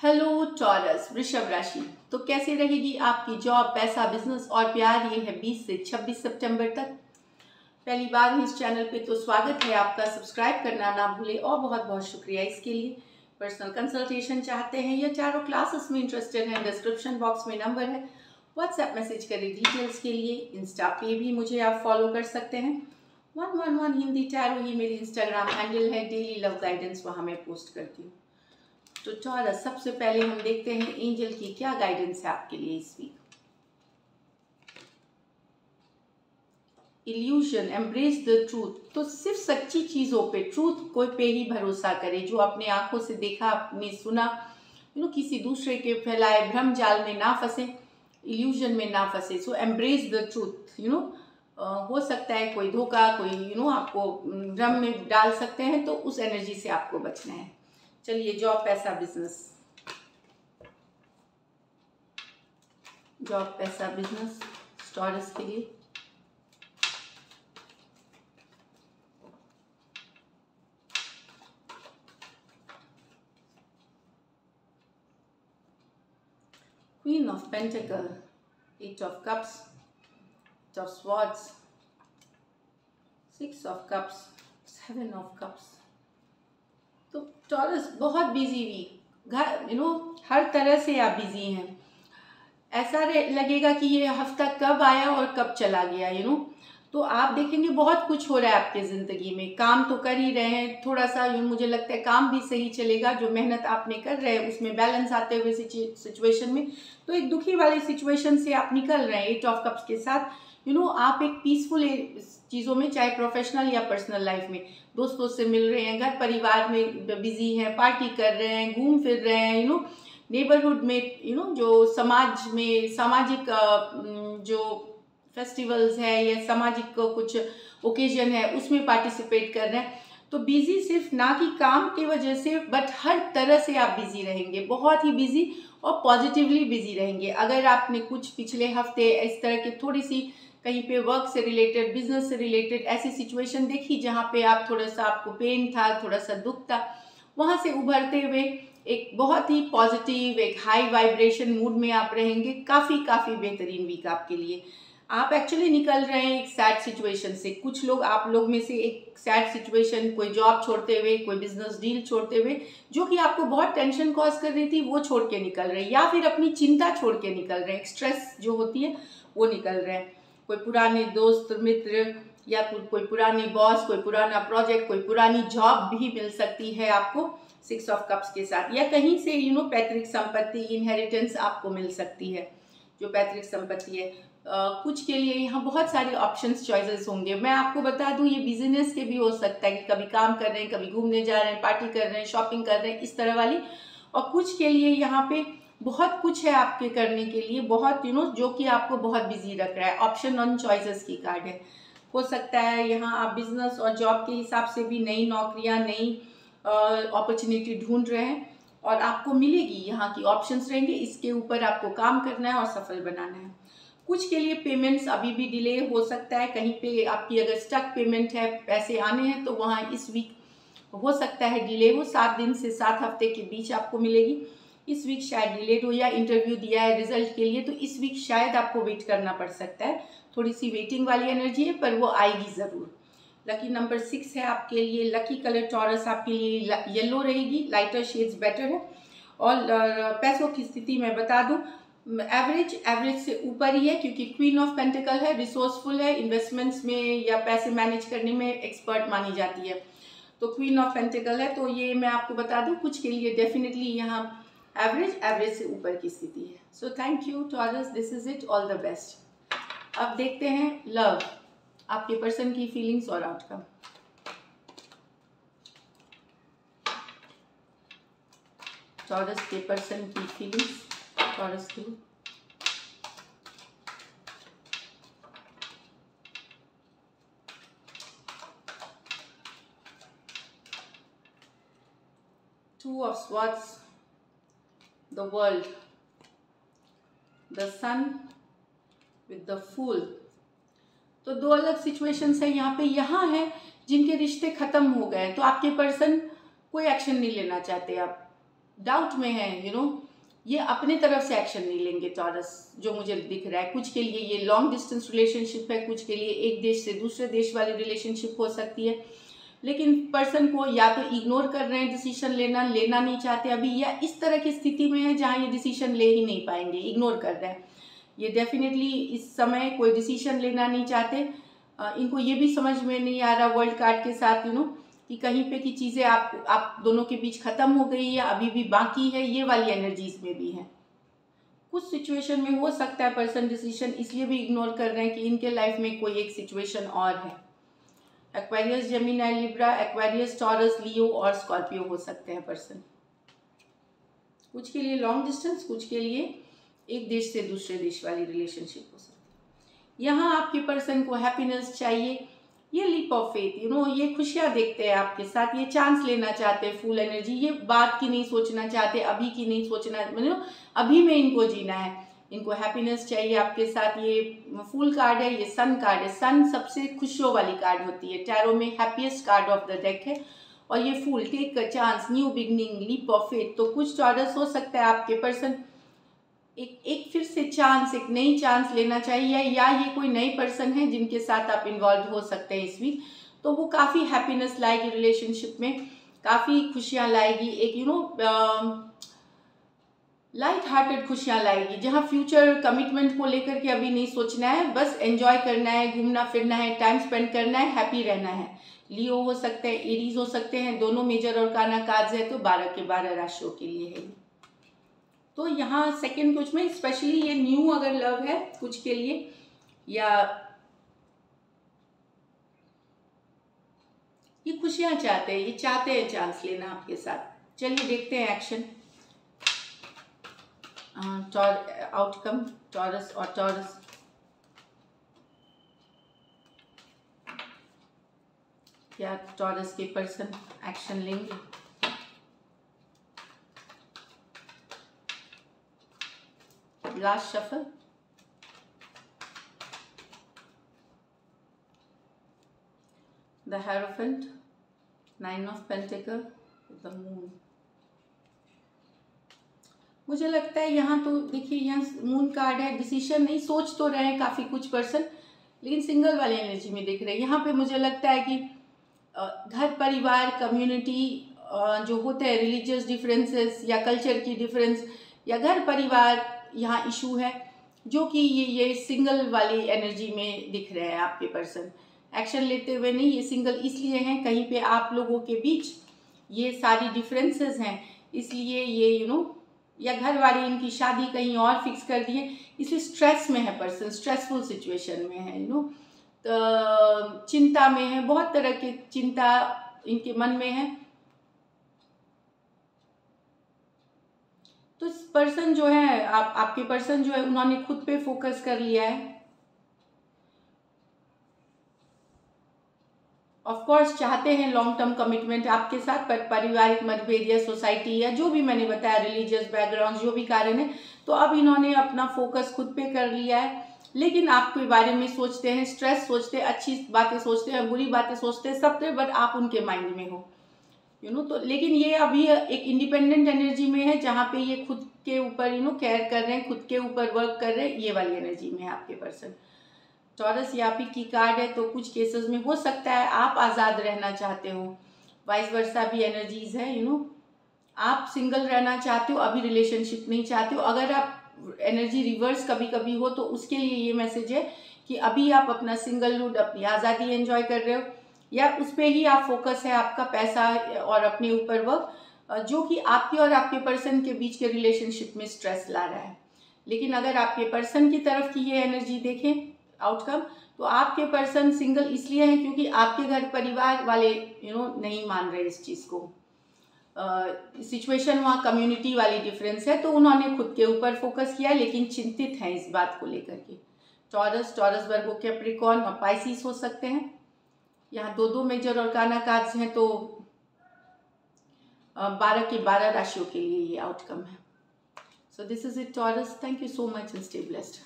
Hello taurus वृषभ राशि। तो कैसे रहेगी आपकी जॉब, पैसा, बिजनेस और प्यार। ये है 20 से 26 सितंबर तक। पहली बार है इस चैनल पे तो स्वागत है आपका। सब्सक्राइब करना ना भूले और बहुत बहुत शुक्रिया इसके लिए। पर्सनल कंसल्टेशन चाहते हैं या चारों क्लासेस में इंटरेस्टेड हैं, डिस्क्रिप्शन बॉक्स में नंबर है, व्हाट्सएप मैसेज करें डिटेल्स के लिए। इंस्टा पे भी मुझे आप फॉलो कर सकते हैं। 111 हिंदी टैरो ही मेरी इंस्टाग्राम हैंडल है। डेली लव गाइडेंस वहाँ मैं पोस्ट करती हूँ। तो टॉरस, सबसे पहले हम देखते हैं एंजल की क्या गाइडेंस है आपके लिए इस week. Illusion, embrace the truth. तो सिर्फ सच्ची चीजों पे, ट्रूथ को पे ही भरोसा करें। जो अपने आंखों से देखा, आपने सुना, किसी दूसरे के फैलाए भ्रम जाल में ना फंसे, इल्यूजन में ना फंसे। सो एम्ब्रेस द ट्रूथ। हो सकता है कोई धोखा, कोई आपको भ्रम में डाल सकते हैं, तो उस एनर्जी से आपको बचना है। चलिए, जॉब, पैसा, बिजनेस। जॉब, पैसा, बिजनेस टॉरस के लिए। Queen of pentacle, 8 of cups, 8 of swords, 6 of cups, 7 of cups. तो टॉरस, बहुत बिजी वीक। हर तरह से आप बिजी हैं। ऐसा लगेगा कि ये हफ्ता कब आया और कब चला गया। तो आप देखेंगे बहुत कुछ हो रहा है आपके ज़िंदगी में। काम तो कर ही रहे हैं, थोड़ा सा मुझे लगता है काम भी सही चलेगा। जो मेहनत आपने कर रहे हैं उसमें बैलेंस आते हुए सिचुएशन में, तो एक दुखी वाली सिचुएशन से आप निकल रहे हैं 8 ऑफ कप्स के साथ। आप एक पीसफुल चीज़ों में, चाहे प्रोफेशनल या पर्सनल लाइफ में, दोस्तों से मिल रहे हैं, घर परिवार में बिजी हैं, पार्टी कर रहे हैं, घूम फिर रहे हैं, नेबरहुड में, जो समाज में सामाजिक जो फेस्टिवल्स है या सामाजिक कुछ ओकेजन है उसमें पार्टिसिपेट कर रहे हैं। तो बिजी सिर्फ ना कि काम की वजह से, बट हर तरह से आप बिजी रहेंगे, बहुत ही बिजी और पॉजिटिवली बिजी रहेंगे। अगर आपने कुछ पिछले हफ्ते इस तरह की थोड़ी सी कहीं पे वर्क से रिलेटेड, बिजनेस से रिलेटेड ऐसी सिचुएशन देखी जहाँ पे आप थोड़ा सा, आपको पेन था, थोड़ा सा दुख था, वहाँ से उभरते हुए एक बहुत ही पॉजिटिव, एक हाई वाइब्रेशन मूड में आप रहेंगे। काफ़ी बेहतरीन वीक आपके लिए। आप एक्चुअली निकल रहे हैं एक सैड सिचुएशन से। कुछ लोग, आप लोग में से एक सैड सिचुएशन, कोई जॉब छोड़ते हुए, कोई बिजनेस डील छोड़ते हुए, जो कि आपको बहुत टेंशन कॉज कर रही थी, वो छोड़ के निकल रहे हैं, या फिर अपनी चिंता छोड़ के निकल रहे हैं, स्ट्रेस जो होती है वो निकल रहे हैं। कोई पुराने दोस्त मित्र या कोई पुराने बॉस, कोई पुराना प्रोजेक्ट, कोई पुरानी जॉब भी मिल सकती है आपको 6 ऑफ कप्स के साथ। या कहीं से पैतृक संपत्ति, इनहेरिटेंस आपको मिल सकती है, जो पैतृक संपत्ति है। कुछ के लिए यहाँ बहुत सारे ऑप्शंस, चॉइसेस होंगे। मैं आपको बता दूँ, ये बिजनेस के भी हो सकता है कि कभी काम कर रहे हैं, कभी घूमने जा रहे हैं, पार्टी कर रहे हैं, शॉपिंग कर रहे हैं, इस तरह वाली। और कुछ के लिए यहाँ पे बहुत कुछ है आपके करने के लिए, बहुत जो कि आपको बहुत बिजी रख रहा है। ऑप्शन ऑन चॉइसेस की कार्ड है। हो सकता है यहाँ आप बिजनेस और जॉब के हिसाब से भी नई नौकरियाँ, नई अपॉर्चुनिटी ढूंढ रहे हैं और आपको मिलेगी। यहाँ की ऑप्शंस रहेंगे, इसके ऊपर आपको काम करना है और सफल बनाना है। कुछ के लिए पेमेंट्स अभी भी डिले हो सकता है। कहीं पे आपकी अगर स्टक पेमेंट है, पैसे आने हैं, तो वहाँ इस वीक हो सकता है डिले हो। 7 दिन से 7 हफ्ते के बीच आपको मिलेगी। इस वीक शायद डिलेड हो, या इंटरव्यू दिया है रिजल्ट के लिए, तो इस वीक शायद आपको वेट करना पड़ सकता है। थोड़ी सी वेटिंग वाली एनर्जी है, पर वो आएगी ज़रूर। लकी नंबर 6 है आपके लिए। लकी कलर टॉरस आपके लिए येलो रहेगी, लाइटर शेड्स बेटर है। और पैसों की स्थिति मैं बता दूं, एवरेज से ऊपर ही है, क्योंकि क्वीन ऑफ पेंटिकल है, रिसोर्सफुल है, इन्वेस्टमेंट्स में या पैसे मैनेज करने में एक्सपर्ट मानी जाती है। तो क्वीन ऑफ पेंटिकल है, तो ये मैं आपको बता दूं, कुछ के लिए डेफिनेटली यहाँ एवरेज से ऊपर की स्थिति है। So thank you taurus, this is it, all the best. अब देखते हैं लव, आपके पर्सन की फीलिंग्स और आउटकम। टॉरस के पर्सन की फीलिंग्स, टॉरस की। Two of Swords, the World, the Sun with the Fool। तो दो अलग सिचुएशंस है यहाँ पे। यहाँ है जिनके रिश्ते खत्म हो गए, तो आपके पर्सन कोई एक्शन नहीं लेना चाहते आप। डाउट में हैं, ये अपने तरफ से एक्शन नहीं लेंगे टॉरस, जो मुझे दिख रहा है। कुछ के लिए ये लॉन्ग डिस्टेंस रिलेशनशिप है, कुछ के लिए एक देश से दूसरे देश वाली रिलेशनशिप हो सकती है। लेकिन पर्सन को या तो इग्नोर कर रहे हैं, डिसीजन लेना नहीं चाहते अभी, या इस तरह की स्थिति में है जहाँ ये डिसीजन ले ही नहीं पाएंगे, इग्नोर कर रहे हैं। ये डेफिनेटली इस समय कोई डिसीजन लेना नहीं चाहते। इनको ये भी समझ में नहीं आ रहा वर्ल्ड कार्ड के साथ कि कहीं पे की चीज़ें आप दोनों के बीच ख़त्म हो गई या अभी भी बाकी है, ये वाली एनर्जीज में भी है। कुछ सिचुएशन में हो सकता है पर्सन डिसीजन इसलिए भी इग्नोर कर रहे हैं कि इनके लाइफ में कोई एक सिचुएशन और है। Aquarius, Gemini, Libra, Aquarius, Taurus, Leo और स्कॉर्पियो हो सकते हैं पर्सन। कुछ के लिए लॉन्ग डिस्टेंस, कुछ के लिए एक देश से दूसरे देश वाली रिलेशनशिप हो सकती है। यहाँ आपके पर्सन को हैप्पीनेस चाहिए, ये लीप ऑफ फेथ, ये खुशियाँ देखते हैं आपके साथ, ये चांस लेना चाहते हैं, फुल एनर्जी, ये बात की नहीं सोचना चाहते, अभी की नहीं सोचना, अभी में इनको जीना है, इनको हैप्पीनेस चाहिए आपके साथ। ये फुल कार्ड है, ये सन कार्ड है। सन सबसे खुशियों वाली कार्ड होती है, टैरो में happiest card of the deck है। और ये fool, take a chance, new beginning, leap of faith. तो कुछ टॉरस हो सकता है आपके पर्सन एक फिर से चांस, एक नई चांस लेना चाहिए, या ये कोई नए पर्सन है जिनके साथ आप इन्वॉल्व हो सकते हैं इस वीक। तो वो काफ़ी हैप्पीनेस लाएगी रिलेशनशिप में, काफ़ी खुशियाँ लाएगी, एक लाइट हार्टेड खुशियाँ लाएगी, जहाँ फ्यूचर कमिटमेंट को लेकर के अभी नहीं सोचना है, बस एंजॉय करना है, घूमना फिरना है, टाइम स्पेंड करना है, हैप्पी रहना है। लियो हो सकते हैं, एरीज हो सकते हैं, दोनों मेजर और काना कार्ड्स है, तो 12 के 12 राशियों के लिए है। तो यहाँ सेकंड कुछ में स्पेशली ये न्यू अगर लव है कुछ के लिए, या ये खुशियाँ चाहते हैं, ये चाहते हैं चांस लेना आपके साथ। चलिए देखते हैं एक्शन, आउटकम टॉरस और टॉरस। क्या टॉरस के पर्सन एक्शन लेंगे? Last shuffle, the hierophant, 9 of pentacle, the moon. मुझे लगता है यहाँ तो देखिए, यहाँ मून कार्ड है, डिसीजन नहीं, सोच तो रहे हैं काफ़ी कुछ पर्सन, लेकिन सिंगल वाली एनर्जी में दिख रहे हैं। यहाँ पे मुझे लगता है कि घर परिवार कम्युनिटी जो होते हैं, रिलीजियस डिफरेंसेस या कल्चर की डिफरेंस या घर परिवार यहाँ इशू है, जो कि ये सिंगल वाली एनर्जी में दिख रहे हैं आपके पर्सन। एक्शन लेते हुए नहीं, ये सिंगल इसलिए हैं, कहीं पे आप लोगों के बीच ये सारी डिफरेंसेस हैं, इसलिए ये या घर वाले इनकी शादी कहीं और फिक्स कर दिए, इसलिए स्ट्रेस में है पर्सन, स्ट्रेसफुल सिचुएशन में है, चिंता में है, बहुत तरह की चिंता इनके मन में है। तो इस पर्सन जो है, आपके पर्सन जो है, उन्होंने खुद पे फोकस कर लिया है। ऑफ कोर्स चाहते हैं लॉन्ग टर्म कमिटमेंट आपके साथ, पर पारिवारिक मतभेद या सोसाइटी या जो भी मैंने बताया, रिलीजियस बैकग्राउंड, जो भी कारण है, तो अब इन्होंने अपना फोकस खुद पे कर लिया है। लेकिन आपके बारे में सोचते हैं, स्ट्रेस सोचते हैं, अच्छी बातें सोचते हैं, बुरी बातें सोचते हैं, सब, बट आप उनके माइंड में हो, तो लेकिन ये अभी एक इंडिपेंडेंट एनर्जी में है, जहाँ पे ये खुद के ऊपर केयर कर रहे हैं, खुद के ऊपर वर्क कर रहे हैं, ये वाली एनर्जी में है आपके पर्सन। टॉरस यहाँ पे की कार्ड है, तो कुछ केसेस में हो सकता है आप आज़ाद रहना चाहते हो, वाइस वर्सा भी एनर्जीज है, आप सिंगल रहना चाहते हो, अभी रिलेशनशिप नहीं चाहते हो। अगर आप एनर्जी रिवर्स कभी कभी हो, तो उसके लिए ये मैसेज है कि अभी आप अपना सिंगलहुड, अपनी आज़ादी एंजॉय कर रहे हो, या उस पर ही आप फोकस है आपका, पैसा और अपने ऊपर वर्क, जो कि आपके और आपके पर्सन के बीच के रिलेशनशिप में स्ट्रेस ला रहा है। लेकिन अगर आपके पर्सन की तरफ की ये एनर्जी देखें आउटकम, तो आपके पर्सन सिंगल इसलिए हैं क्योंकि आपके घर परिवार वाले नहीं मान रहे इस चीज़ को। सिचुएशन वहाँ कम्युनिटी वाली डिफरेंस है, तो उन्होंने खुद के ऊपर फोकस किया, लेकिन चिंतित हैं इस बात को लेकर के। टॉरस, वर्गो, कैप्रिकॉर्न और पाइसिस हो सकते हैं। यहाँ दो मेजर और काना कार्ड्स हैं, तो 12 के 12 राशियों के लिए ये आउटकम है। So this is it taurus, thank you so much and stay blessed.